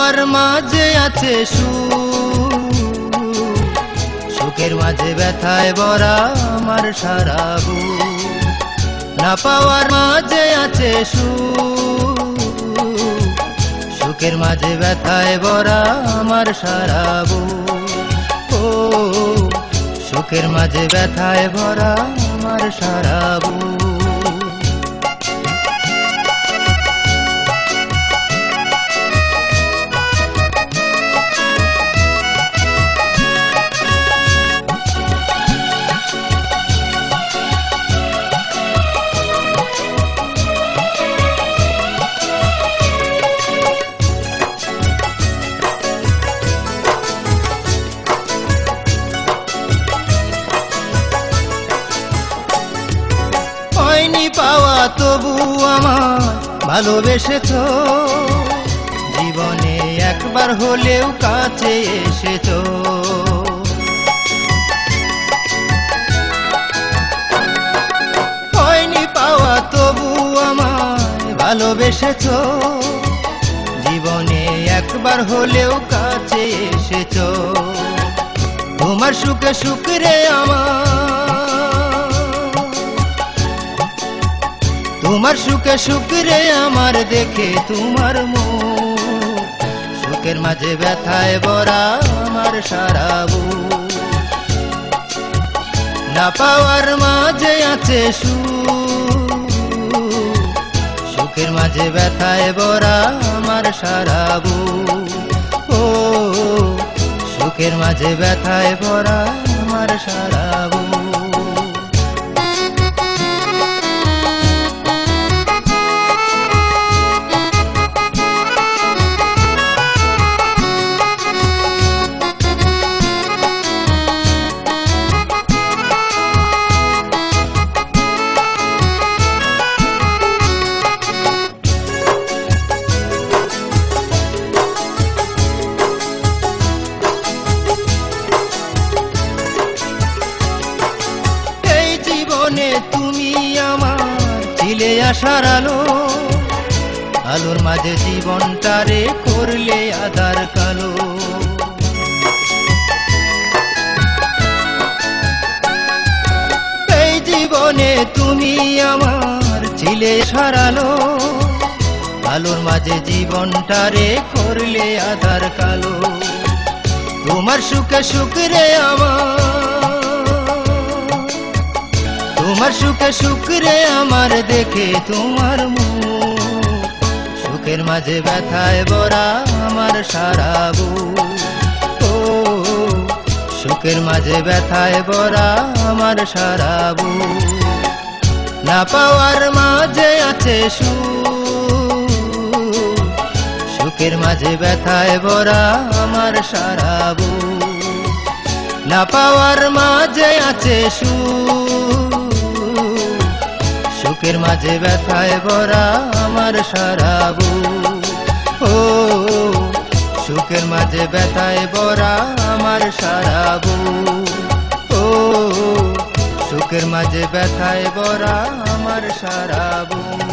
পাওয়ার মাঝে আছে সুখ, সুখের মাঝে ব্যথায় ভরা আমার সারা বুক। না পাওয়ার মাঝে আছে সুখ, সুখের মাঝে ব্যথায় ভরা আমার সারা বুক। ও সুখের মাঝে ব্যথায় ভরা আমার সারা বুক। হয়নি পাওয়া তবু আমার ভালোবেসেছ, জীবনে একবার হলেও কাছে এসেছ। হয়নি পাওয়া তবু আমায় ভালোবেসেছ, জীবনে একবার হলেও কাছে এসেছ। তোমার সুখে সুখরে তোমার সুখে সুখরে আমার দেখে তোমার মুখ, সুখের মাঝে ব্যথায় ভরা আমার সারা বুক। না পাওয়ার মাঝে আছে সুখ, সুখের মাঝে ব্যথায় ভরা আমার সারা বুক। ও সুখের মাঝে ব্যথায় ভরা আমার সারা বুক। তুমি আমার ছিলে আশার আলো, আলোর মাঝে জীবনটারে করলে আধার কালো। এই জীবনে তুমি আমার ছিলে আশার আলো, আলোর মাঝে জীবনটারে করলে আধার কালো। তোমার সুখে সুখরে তোমার সুখে সুখরে আমার দেখে তোমার মুখ, সুখের মাঝে ব্যথায় ভরা আমার সারা বুক। ও সুখের মাঝে ব্যথায় ভরা আমার সারা বুক। না পাওয়ার মাঝে আছে সুখ, সুখের মাঝে ব্যথায় ভরা আমার সারা বুক। না পাওয়ার মাঝে আছে সুখ, সুখের মাঝে ব্যথায় ভরা আমার সারা বুক। ও সুখের মাঝে ব্যথায় ভরা আমার সারা বুক। ও সুখের মাঝে ব্যথায় ভরা আমার সারা বুক।